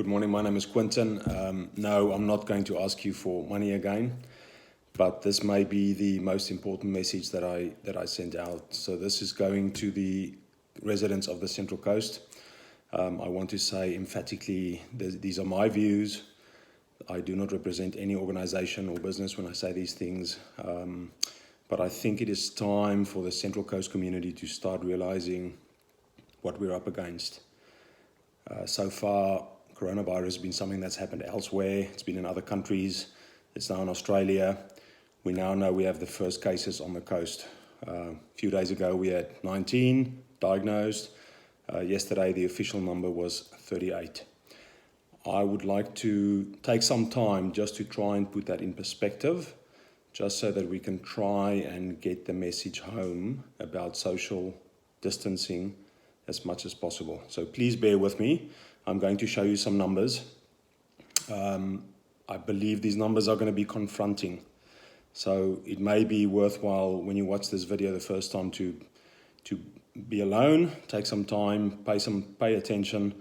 Good morning, my name is Quinton. No, I'm not going to ask you for money again, but this may be the most important message that I sent out. So this is going to the residents of the Central Coast. I want to say emphatically, these are my views. I do not represent any organization or business when I say these things, but I think it is time for the Central Coast community to start realizing what we're up against. So far, coronavirus has been something that's happened elsewhere. It's been in other countries. It's now in Australia. We now know we have the first cases on the coast. A few days ago, we had 19 diagnosed. Yesterday, the official number was 38. I would like to take some time just to try and put that in perspective, just so that we can try and get the message home about social distancing as much as possible. So please bear with me. I'm going to show you some numbers. I believe these numbers are going to be confronting. So it may be worthwhile when you watch this video the first time to be alone, take some time, pay attention.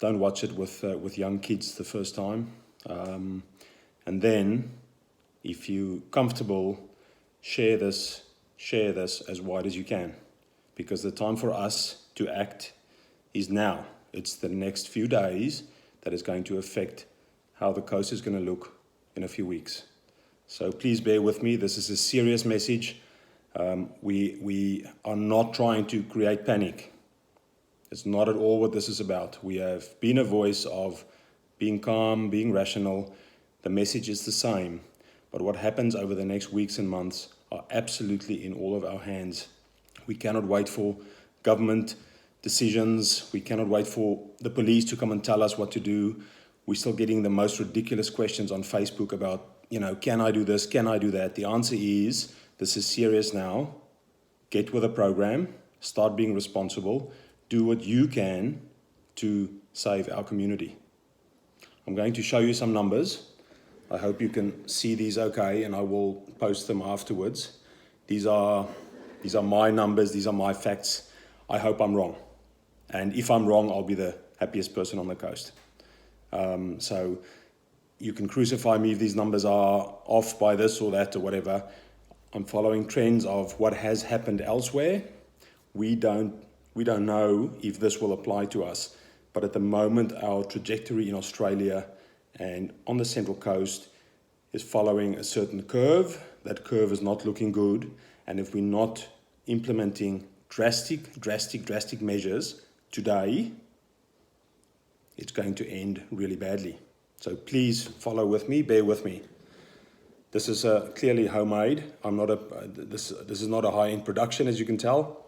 Don't watch it with young kids the first time. And then, if you're comfortable, share this as wide as you can, because the time for us to act is now. It's the next few days that is going to affect how the coast is going to look in a few weeks. So please bear with me. This is a serious message. We are not trying to create panic. It's not at all what this is about. We have been a voice of being calm, being rational. The message is the same. But what happens over the next weeks and months are absolutely in all of our hands. We cannot wait for government decisions. We cannot wait for the police to come and tell us what to do. We're still getting the most ridiculous questions on Facebook about, can I do this? Can I do that? The answer is, this is serious now. Get with the program. Start being responsible. Do what you can to save our community. I'm going to show you some numbers. I hope you can see these okay, and I will post them afterwards. These are my numbers. These are my facts. I hope I'm wrong. And if I'm wrong, I'll be the happiest person on the coast. So you can crucify me if these numbers are off by this or that or whatever. I'm following trends of what has happened elsewhere. We don't know if this will apply to us. But at the moment, our trajectory in Australia and on the Central Coast is following a certain curve. That curve is not looking good. And if we're not implementing drastic measures today, it's going to end really badly. So please follow with me, bear with me. This is clearly homemade. This is not a high-end production, as you can tell,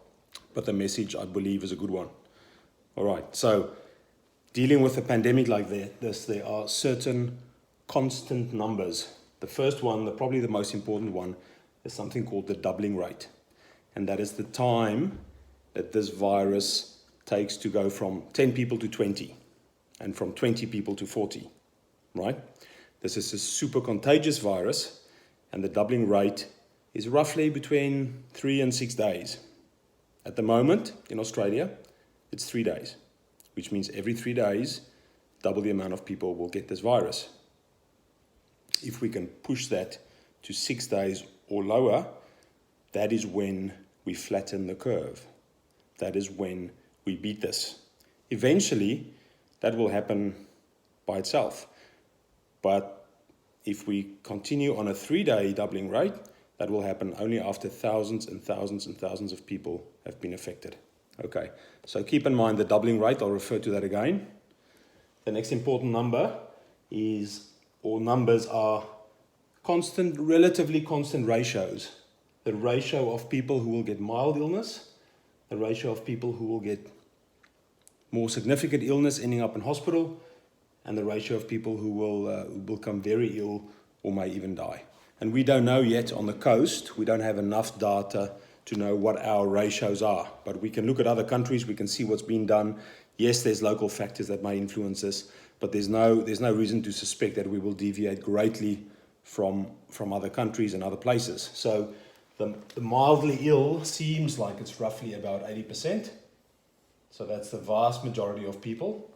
but the message, I believe, is a good one. All right, so dealing with a pandemic like this, there are certain constant numbers. The first one, probably the most important one, is something called the doubling rate. And that is the time that this virus takes to go from 10 people to 20 and from 20 people to 40, right? This is a super contagious virus, and the doubling rate is roughly between 3 and 6 days. At the moment, in Australia, it's 3 days, which means every 3 days, double the amount of people will get this virus. If we can push that to 6 days or lower, that is when we flatten the curve. That is when we beat this. Eventually, that will happen by itself. But if we continue on a 3-day doubling rate, that will happen only after thousands and thousands and thousands of people have been affected. Okay, so keep in mind the doubling rate. I'll refer to that again. The next important number numbers are relatively constant ratios. The ratio of people who will get mild illness, the ratio of people who will get more significant illness ending up in hospital, and the ratio of people who will become very ill or may even die. And we don't know yet on the coast. We don't have enough data to know what our ratios are. But we can look at other countries. We can see what's been done. Yes, there's local factors that may influence this, but there's no reason to suspect that we will deviate greatly from other countries and other places. So the mildly ill seems like it's roughly about 80%. So that's the vast majority of people.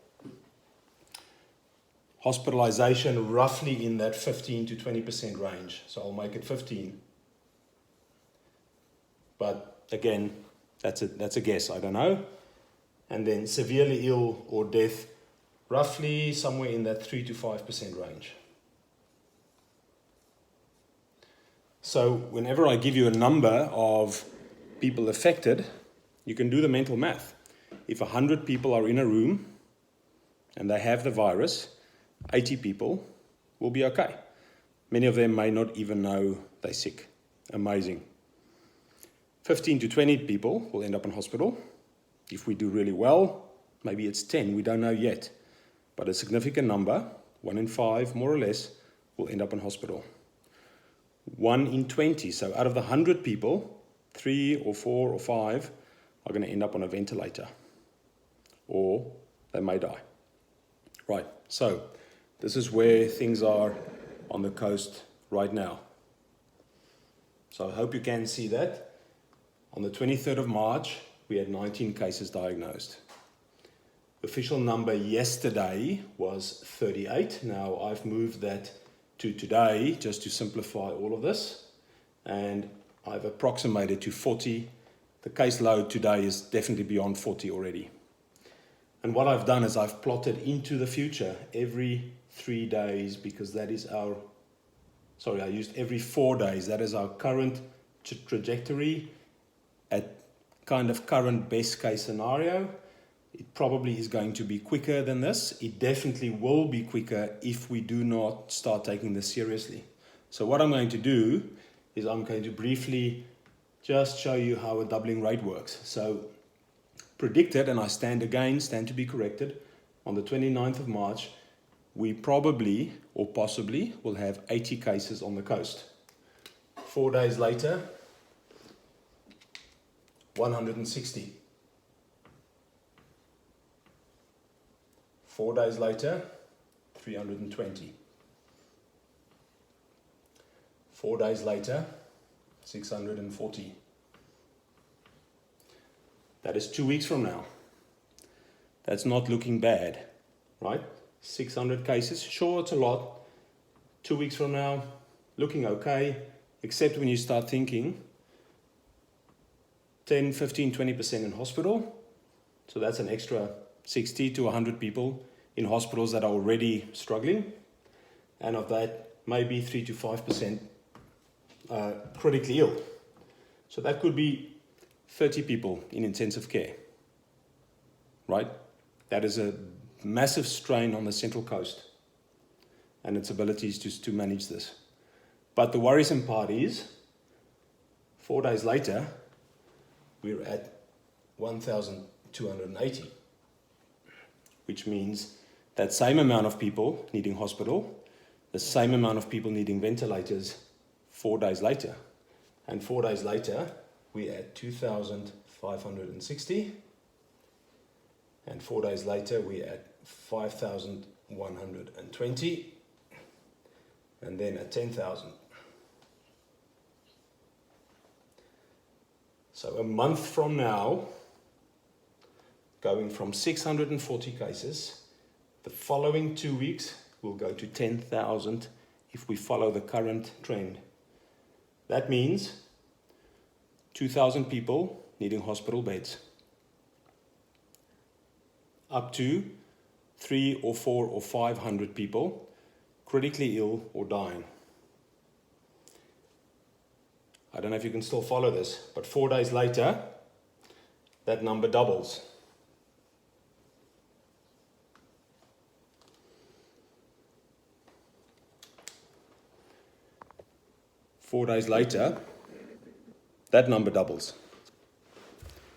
Hospitalization roughly in that 15 to 20% range. So I'll make it 15. But again, that's a guess, I don't know. And then severely ill or death, roughly somewhere in that 3 to 5% range. So whenever I give you a number of people affected, you can do the mental math. If 100 people are in a room and they have the virus, 80 people will be okay. Many of them may not even know they're sick. Amazing. 15 to 20 people will end up in hospital. If we do really well, maybe it's 10, we don't know yet. But a significant number, 1 in 5 more or less, will end up in hospital. 1 in 20, so out of the 100 people, 3 or 4 or 5 are going to end up on a ventilator. Or they may die. Right, so this is where things are on the coast right now. So I hope you can see that. On the 23rd of March, we had 19 cases diagnosed. The official number yesterday was 38. Now I've moved that to today just to simplify all of this. And I've approximated to 40. The caseload today is definitely beyond 40 already. And what I've done is I've plotted into the future every 3 days, because that is I used every 4 days. That is our current trajectory at kind of current best case scenario. It probably is going to be quicker than this. It definitely will be quicker if we do not start taking this seriously. So what I'm going to do is I'm going to briefly just show you how a doubling rate works. So predicted, and I stand to be corrected, on the 29th of March, we probably or possibly will have 80 cases on the coast. 4 days later, 160. 4 days later, 320. 4 days later, 640. That is 2 weeks from now. That's not looking bad, right? 600 cases, sure, it's a lot. 2 weeks from now, looking okay, except when you start thinking 10, 15, 20% in hospital. So that's an extra 60 to 100 people in hospitals that are already struggling. And of that, maybe 3 to 5% critically ill. So that could be 30 people in intensive care, right? That is a massive strain on the Central Coast and its abilities to manage this. But the worrisome part is, 4 days later, we're at 1,280, which means that same amount of people needing hospital, the same amount of people needing ventilators 4 days later. And 4 days later, we're at 2,560. And 4 days later, we're at 5,120. And then at 10,000. So a month from now, going from 640 cases, the following 2 weeks will go to 10,000 if we follow the current trend. That means 2,000 people needing hospital beds, up to 3 or 4 or 500 people critically ill or dying. I don't know if you can still follow this, but 4 days later, that number doubles. Four days later, that number doubles.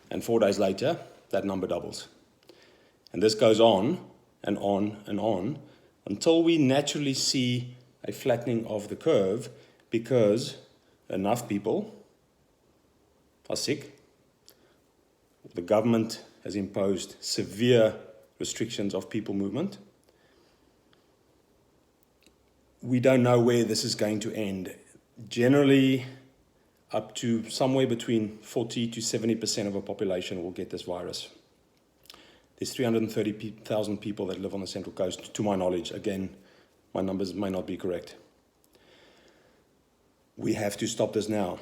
And 4 days later, that number doubles. And this goes on and on and on until we naturally see a flattening of the curve, because enough people are sick. The government has imposed severe restrictions of people movement. We don't know where this is going to end. Generally, up to somewhere between 40 to 70% of a population will get this virus. There's 330,000 people that live on the Central Coast, to my knowledge. Again, my numbers may not be correct. We have to stop this now.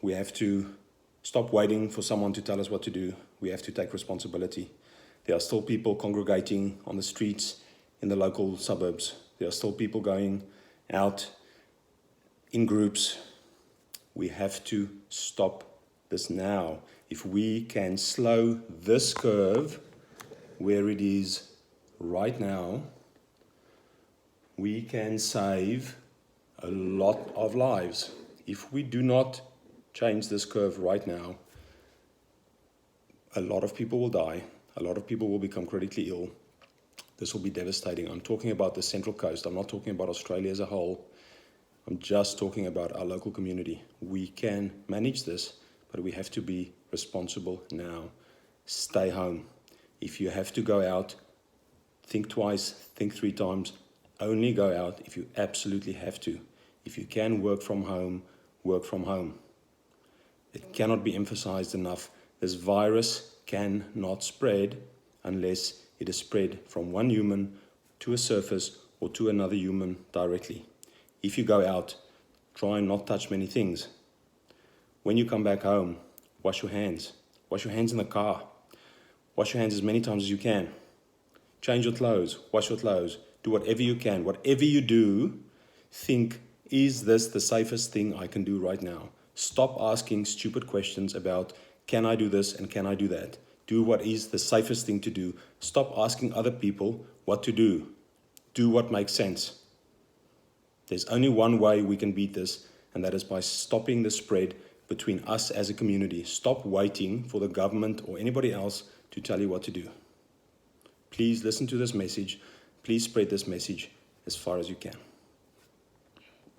We have to stop waiting for someone to tell us what to do. We have to take responsibility. There are still people congregating on the streets in the local suburbs. There are still people going out in groups. We have to stop this now. If we can slow this curve where it is right now, we can save a lot of lives. If we do not change this curve right now, a lot of people will die. A lot of people will become critically ill. This will be devastating. I'm talking about the Central Coast. I'm not talking about Australia as a whole. I'm just talking about our local community. We can manage this, but we have to be responsible now. Stay home. If you have to go out, think twice, think 3 times. Only go out if you absolutely have to. If you can work from home, work from home. It cannot be emphasized enough. This virus cannot spread unless it is spread from one human to a surface or to another human directly. If you go out, try and not touch many things. When you come back home, wash your hands. Wash your hands in the car. Wash your hands as many times as you can. Change your clothes. Wash your clothes. Do whatever you can. Whatever you do, think, is this the safest thing I can do right now? Stop asking stupid questions about, can I do this and can I do that? Do what is the safest thing to do. Stop asking other people what to do. Do what makes sense. There's only one way we can beat this, and that is by stopping the spread between us as a community. Stop waiting for the government or anybody else to tell you what to do. Please listen to this message. Please spread this message as far as you can.